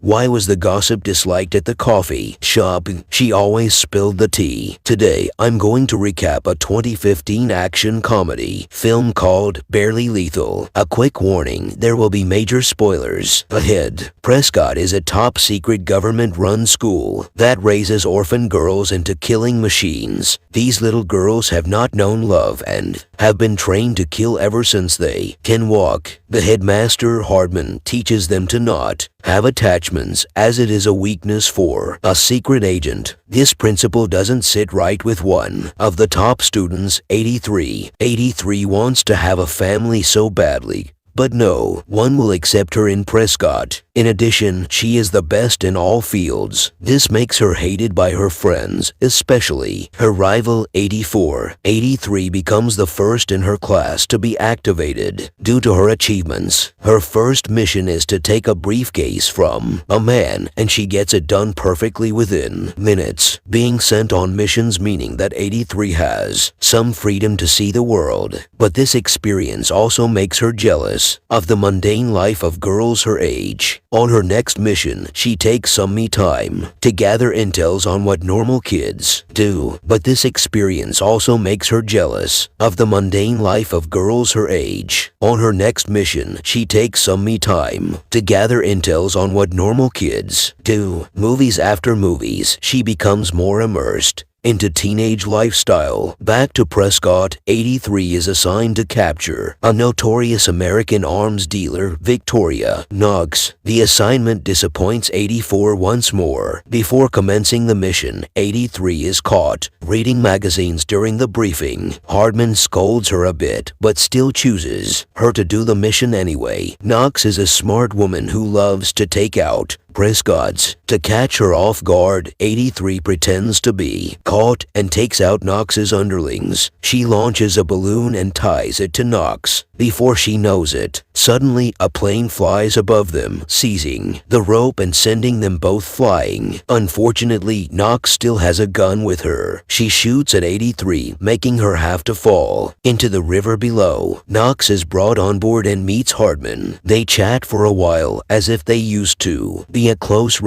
Why was the gossip disliked at the coffee shop? She always spilled the tea. Today, I'm going to recap a 2015 action comedy film called Barely Lethal. A quick warning, there will be major spoilers ahead. Prescott is a top-secret government-run school that raises orphan girls into killing machines. These little girls have not known love and have been trained to kill ever since they can walk. The headmaster, Hardman, teaches them to not have attachments, as it is a weakness for a secret agent. This principle doesn't sit right with one of the top students, 83. 83 wants to have a family so badly, but no one will accept her in Prescott. In addition, she is the best in all fields. This makes her hated by her friends, especially her rival, 84. 83 becomes the first in her class to be activated due to her achievements. Her first mission is to take a briefcase from a man, and she gets it done perfectly within minutes. Being sent on missions meaning that 83 has some freedom to see the world, but this experience also makes her jealous of the mundane life of girls her age. On her next mission, she takes some me time to gather intels on what normal kids do, but this experience also makes her jealous of the mundane life of girls her age. On her next mission, she takes some me time to gather intels on what normal kids do. Movies after movies, she becomes more immersed into teenage lifestyle. Back to Prescott, 83 is assigned to capture a notorious American arms dealer, Victoria Knox. The assignment disappoints 84 once more. Before commencing the mission, 83 is caught reading magazines during the briefing. Hardman scolds her a bit, but still chooses her to do the mission anyway. Knox is a smart woman who loves to take out Prescott's. To catch her off guard, 83 pretends to be caught and takes out Knox's underlings. She launches a balloon and ties it to Knox. Before she knows it, suddenly a plane flies above them, seizing the rope and sending them both flying. Unfortunately, Knox still has a gun with her. She shoots at 83, making her have to fall into the river below. Knox is brought on board and meets Hardman. They chat for a while as if they used to be a close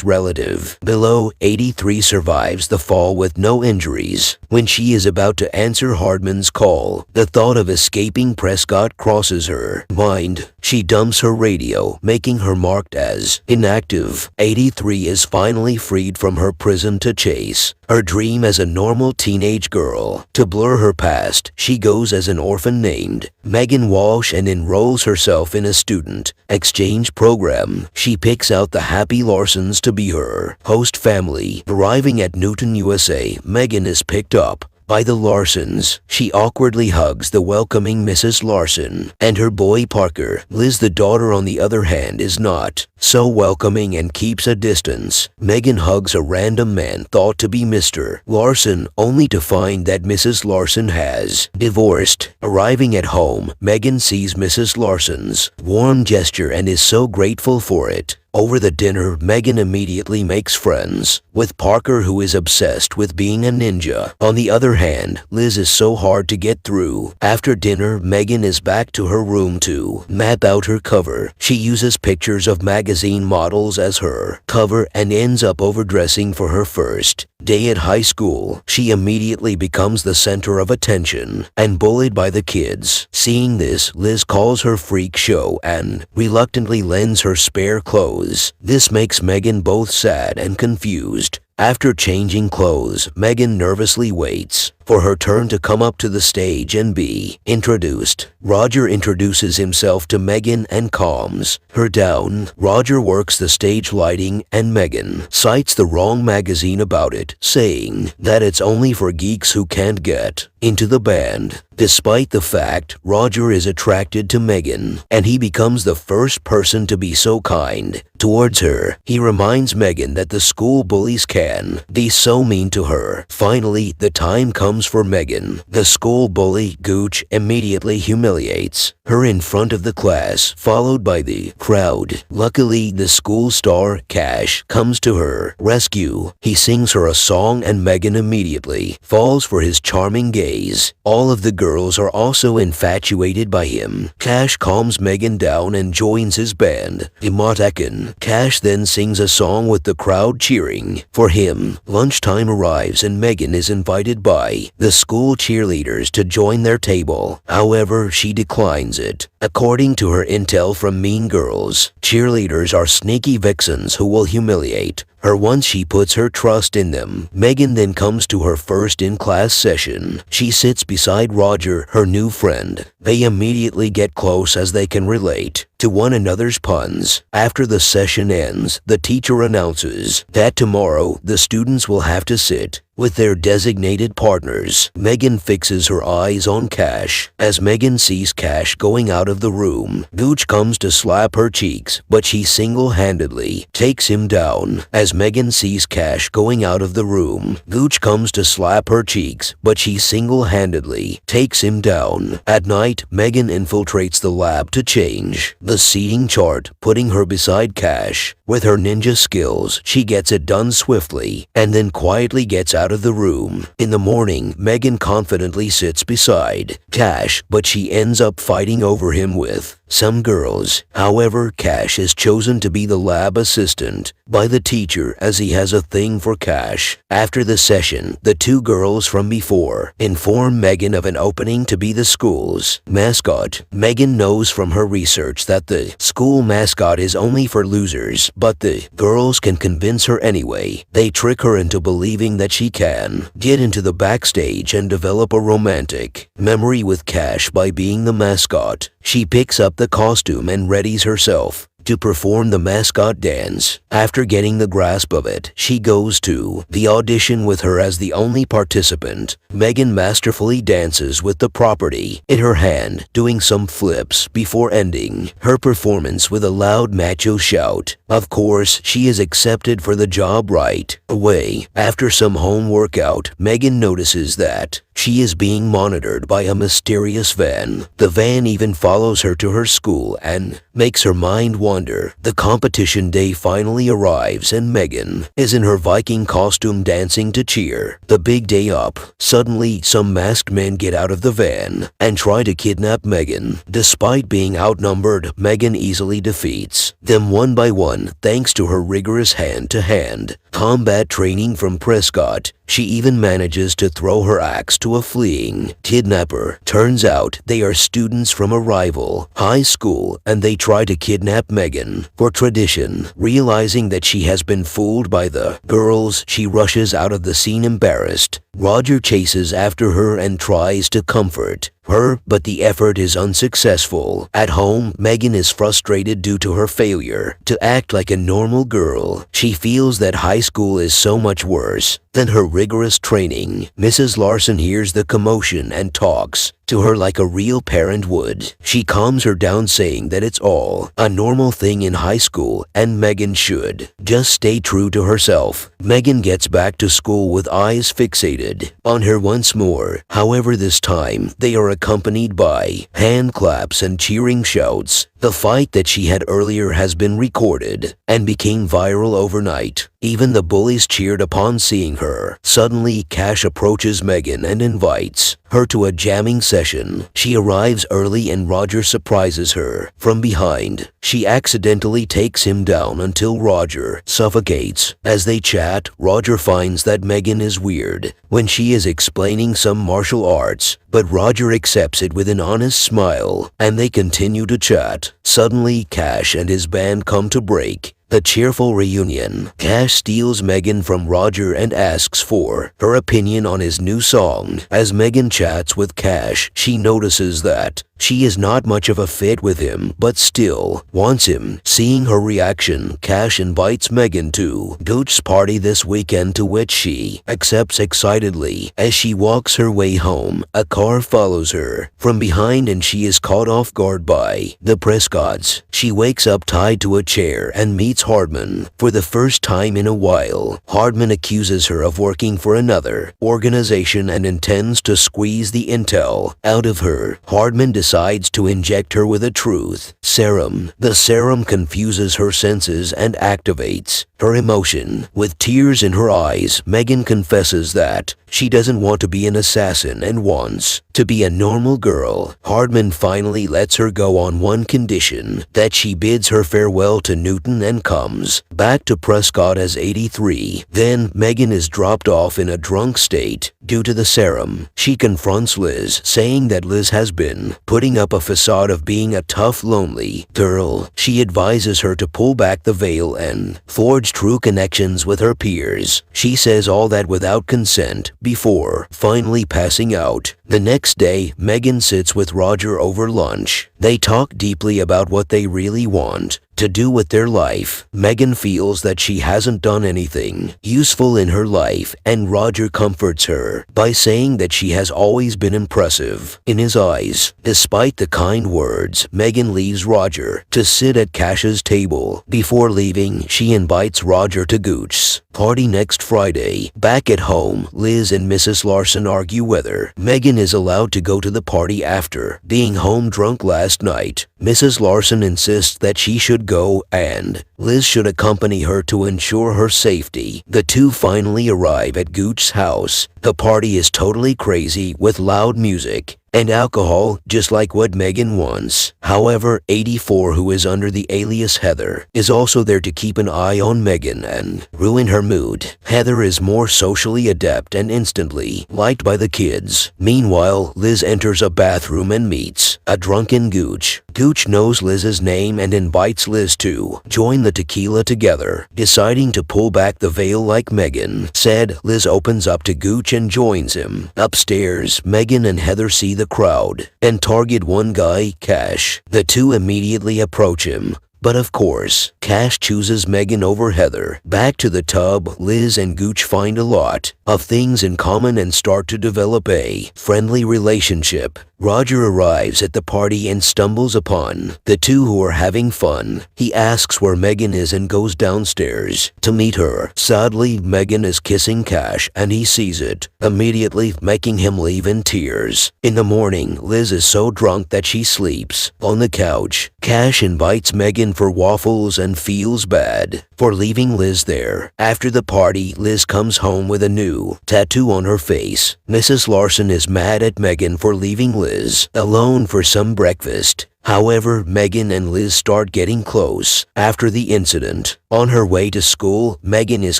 relative. Below, 83 survives the fall with no injuries. When she is about to answer Hardman's call, the thought of escaping Prescott crosses her mind. She dumps her radio, making her marked as inactive. 83 is finally freed from her prison to chase her dream as a normal teenage girl. To blur her past, she goes as an orphan named Megan Walsh and enrolls herself in a student exchange program. She picks out the Happy Larsons to be her host family. Arriving at Newton, USA, Megan is picked up by the Larsons. She awkwardly hugs the welcoming Mrs. Larson and her boy Parker. Liz, the daughter, on the other hand, is not so welcoming and keeps a distance. Megan hugs a random man thought to be Mr. Larson, only to find that Mrs. Larson has divorced. Arriving at home, Megan sees Mrs. Larson's warm gesture and is so grateful for it. Over the dinner, Megan immediately makes friends with Parker, who is obsessed with being a ninja. On the other hand, Liz is so hard to get through. After dinner, Megan is back to her room to map out her cover. She uses pictures of magazine models as her cover and ends up overdressing for her first day at high school. She immediately becomes the center of attention and bullied by the kids. Seeing this, Liz calls her freak show and reluctantly lends her spare clothes. This makes Megan both sad and confused. After changing clothes, Megan nervously waits for her turn to come up to the stage and be introduced. Roger introduces himself to Megan and calms her down. Roger works the stage lighting and Megan cites the wrong magazine about it, saying that it's only for geeks who can't get into the band. Despite the fact Roger is attracted to Megan, and he becomes the first person to be so kind towards her, he reminds Megan that the school bullies can be so mean to her. Finally, the time comes for Megan. The school bully, Gooch, immediately humiliates her in front of the class, followed by the crowd. Luckily, the school star, Cash, comes to her rescue. He sings her a song and Megan immediately falls for his charming gaze. All of the girls are also infatuated by him. Cash calms Megan down and joins his band, Emotekin. Cash then sings a song with the crowd cheering for him. Lunchtime arrives and Megan is invited by the school cheerleaders to join their table. However, she declines it. According to her intel from Mean Girls, cheerleaders are sneaky vixens who will humiliate her once she puts her trust in them. Megan then comes to her first in-class session. She sits beside Roger, her new friend. They immediately get close as they can relate to one another's puns. After the session ends, the teacher announces that tomorrow the students will have to sit with their designated partners. Megan fixes her eyes on Cash. As Megan sees Cash going out of the room, Gooch comes to slap her cheeks, but she single-handedly takes him down. As Megan sees Cash going out of the room, Gooch comes to slap her cheeks, but she single-handedly takes him down. At night, Megan infiltrates the lab to change the seating chart, putting her beside Cash. With her ninja skills, she gets it done swiftly and then quietly gets out of the room. In the morning, Megan confidently sits beside Cash, but she ends up fighting over him with some girls. However, Cash is chosen to be the lab assistant by the teacher as he has a thing for Cash. After the session, the two girls from before inform Megan of an opening to be the school's mascot. Megan knows from her research that the school mascot is only for losers, but the girls can convince her anyway. They trick her into believing that she can get into the backstage and develop a romantic memory with Cash by being the mascot. She picks up the costume and readies herself to perform the mascot dance. After getting the grasp of it, she goes to the audition with her as the only participant. Megan masterfully dances with the property in her hand, doing some flips before ending her performance with a loud macho shout. Of course, she is accepted for the job right away. After some home workout, Megan notices that she is being monitored by a mysterious van. The van even follows her to her school and makes her mind wander. The competition day finally arrives and Megan is in her Viking costume dancing to cheer the big day up. Suddenly, some masked men get out of the van and try to kidnap Megan. Despite being outnumbered, Megan easily defeats them one by one thanks to her rigorous hand-to-hand combat training from Prescott. She even manages to throw her axe to a fleeing kidnapper. Turns out they are students from a rival high school and they try to kidnap Megan for tradition. Realizing that she has been fooled by the girls, she rushes out of the scene embarrassed. Roger chases after her and tries to comfort her, but the effort is unsuccessful. At home, Megan is frustrated due to her failure to act like a normal girl. She feels that high school is so much worse than her rigorous training. Mrs. Larson hears the commotion and talks to her like a real parent would. She calms her down, saying that it's all a normal thing in high school and Megan should just stay true to herself. Megan gets back to school with eyes fixated on her once more. However, this time they are accompanied by hand claps and cheering shouts. The fight that she had earlier has been recorded and became viral overnight. Even the bullies cheered upon seeing her. Suddenly, Cash approaches Megan and invites her to a jamming session. She arrives early and Roger surprises her from behind. She accidentally takes him down until Roger suffocates. As they chat, Roger finds that Megan is weird when she is explaining some martial arts, but Roger accepts it with an honest smile, and they continue to chat. Suddenly, Cash and his band come to break the cheerful reunion. Cash steals Megan from Roger and asks for her opinion on his new song. As Megan chats with Cash, she notices that she is not much of a fit with him, but still wants him. Seeing her reaction, Cash invites Megan to Gooch's party this weekend, to which she accepts excitedly. As she walks her way home, a car follows her from behind and she is caught off guard by the Prescotts. She wakes up tied to a chair and meets Hardman for the first time in a while. Hardman accuses her of working for another organization and intends to squeeze the intel out of her. Hardman decides to inject her with a truth serum. The serum confuses her senses and activates her emotion. With tears in her eyes, Megan confesses that she doesn't want to be an assassin and wants to be a normal girl. Hardman finally lets her go on one condition, that she bids her farewell to Newton and comes back to Prescott as 83. Then Megan is dropped off in a drunk state due to the serum. She confronts Liz, saying that Liz has been putting up a facade of being a tough, lonely girl. She advises her to pull back the veil and forge true connections with her peers. She says all that without consent before finally passing out. The next day, Megan sits with Roger over lunch. They talk deeply about what they really want to do with their life. Megan feels that she hasn't done anything useful in her life, and Roger comforts her by saying that she has always been impressive in his eyes. Despite the kind words, Megan leaves Roger to sit at Cash's table. Before leaving, she invites Roger to Gooch's party next Friday. Back at home, Liz and Mrs. Larson argue whether Megan is allowed to go to the party after being home drunk last night. Mrs. Larson insists that she should go and Liz should accompany her to ensure her safety. The two finally arrive at Gooch's house. The party is totally crazy with loud music and alcohol, just like what Megan wants. However, 84, who is under the alias Heather, is also there to keep an eye on Megan and ruin her mood. Heather is more socially adept and instantly liked by the kids. Meanwhile, Liz enters a bathroom and meets a drunken Gooch. Gooch knows Liz's name and invites Liz to join the tequila together. Deciding to pull back the veil like Megan said, Liz opens up to Gooch and joins him. Upstairs, Megan and Heather see the crowd and target one guy, Cash. The two immediately approach him, but of course, Cash chooses Megan over Heather. Back to the tub, Liz and Gooch find a lot of things in common and start to develop a friendly relationship. Roger arrives at the party and stumbles upon the two who are having fun. He asks where Megan is and goes downstairs to meet her. Sadly, Megan is kissing Cash and he sees it, immediately making him leave in tears. In the morning, Liz is so drunk that she sleeps on the couch. Cash invites Megan for waffles and feels bad for leaving Liz there. After the party, Liz comes home with a new tattoo on her face. Mrs. Larson is mad at Megan for leaving Liz alone for some breakfast. However, Megan and Liz start getting close after the incident. On her way to school, Megan is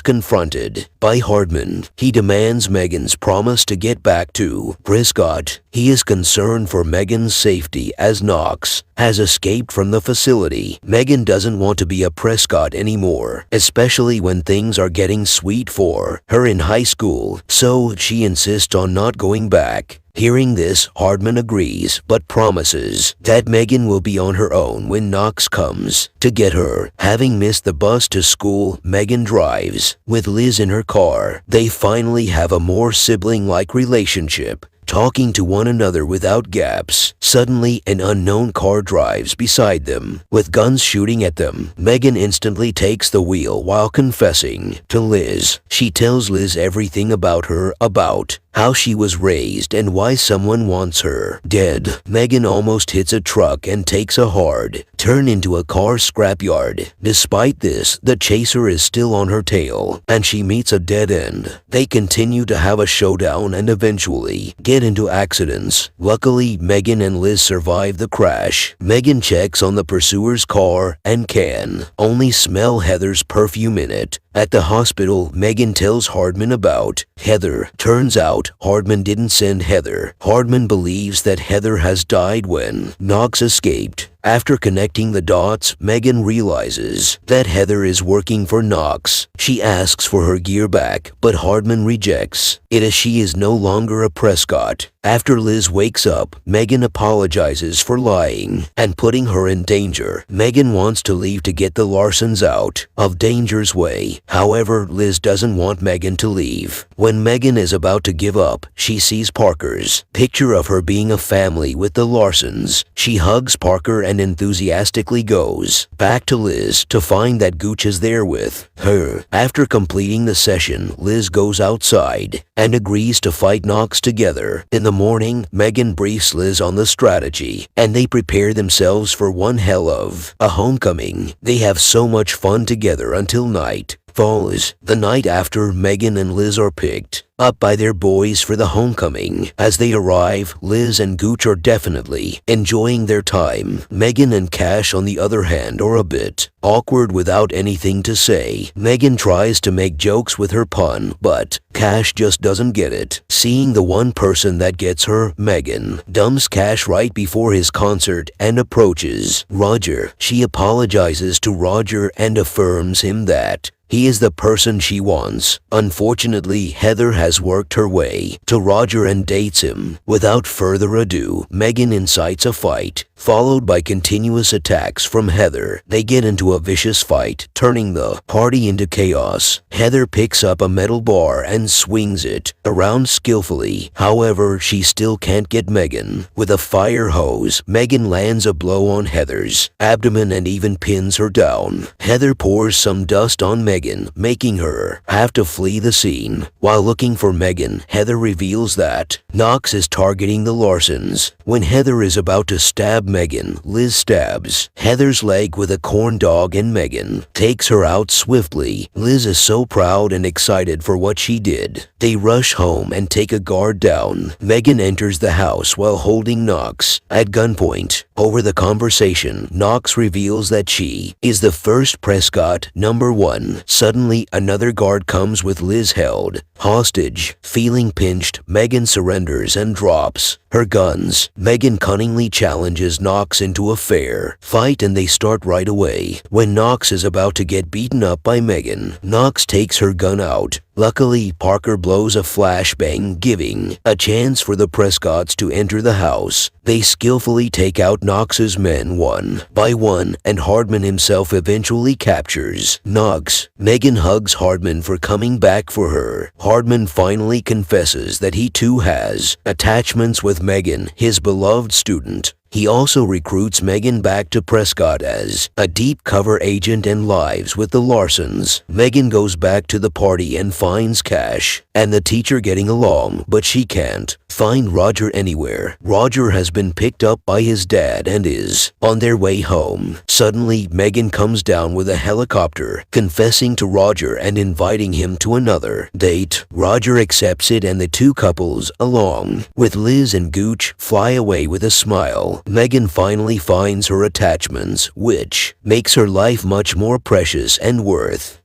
confronted by Hardman. He demands Megan's promise to get back to Prescott. He is concerned for Megan's safety as Knox has escaped from the facility. Megan doesn't want to be a Prescott anymore, especially when things are getting sweet for her in high school, so she insists on not going back. Hearing this, Hardman agrees, but promises that Megan will be on her own when Knox comes to get her. Having missed the bus to school, Megan drives with Liz in her car. They finally have a more sibling-like relationship, talking to one another without gaps. Suddenly, an unknown car drives beside them, with guns shooting at them. Megan instantly takes the wheel while confessing to Liz. She tells Liz everything about her, about how she was raised and why someone wants her dead. Megan almost hits a truck and takes a hard turn into a car scrapyard. Despite this, the chaser is still on her tail, and she meets a dead end. They continue to have a showdown and eventually get into accidents. Luckily, Megan and Liz survive the crash. Megan checks on the pursuer's car and can only smell Heather's perfume in it. At the hospital, Megan tells Hardman about Heather. Turns out, Hardman didn't send Heather. Hardman believes that Heather has died when Knox escaped. After connecting the dots, Megan realizes that Heather is working for Knox. She asks for her gear back, but Hardman rejects it as she is no longer a Prescott. After Liz wakes up, Megan apologizes for lying and putting her in danger. Megan wants to leave to get the Larsons out of danger's way. However, Liz doesn't want Megan to leave. When Megan is about to give up, she sees Parker's picture of her being a family with the Larsons. She hugs Parker and enthusiastically goes back to Liz to find that Gooch is there with her. After completing the session, Liz goes outside and agrees to fight Knox together. In the morning, Megan briefs Liz on the strategy, and they prepare themselves for one hell of a homecoming. They have so much fun together until night falls. The night after, Megan and Liz are picked up by their boys for the homecoming. As they arrive, Liz and Gooch are definitely enjoying their time. Megan and Cash, on the other hand, are a bit awkward without anything to say. Megan tries to make jokes with her pun, but Cash just doesn't get it. Seeing the one person that gets her, Megan dumps Cash right before his concert and approaches Roger. She apologizes to Roger and affirms him that he is the person she wants. Unfortunately, Heather has worked her way to Roger and dates him. Without further ado, Megan incites a fight, followed by continuous attacks from Heather. They get into a vicious fight, turning the party into chaos. Heather picks up a metal bar and swings it around skillfully. However, she still can't get Megan. With a fire hose, Megan lands a blow on Heather's abdomen and even pins her down. Heather pours some dust on Megan, making her have to flee the scene. While looking for Megan, Heather reveals that Knox is targeting the Larsons. When Heather is about to stab Megan, Liz stabs Heather's leg with a corn dog and Megan takes her out swiftly. Liz is so proud and excited for what she did. They rush home and take a guard down. Megan enters the house while holding Knox at gunpoint. Over the conversation, Knox reveals that she is the first Prescott #1. Suddenly, another guard comes with Liz held hostage. Feeling pinched, Megan surrenders and drops her guns. Megan cunningly challenges Knox into a fair fight and they start right away. When Knox is about to get beaten up by Megan, Knox takes her gun out. Luckily, Parker blows a flashbang, giving a chance for the Prescotts to enter the house. They skillfully take out Knox's men one by one, and Hardman himself eventually captures Knox. Megan hugs Hardman for coming back for her. Hardman finally confesses that he too has attachments with Megan, his beloved student. He also recruits Megan back to Prescott as a deep cover agent and lives with the Larsons. Megan goes back to the party and finds Cash and the teacher getting along, but she can't find Roger anywhere. Roger has been picked up by his dad and is on their way home. Suddenly, Megan comes down with a helicopter, confessing to Roger and inviting him to another date. Roger accepts it and the two couples, along with Liz and Gooch, fly away with a smile. Megan finally finds her attachments, which makes her life much more precious and worth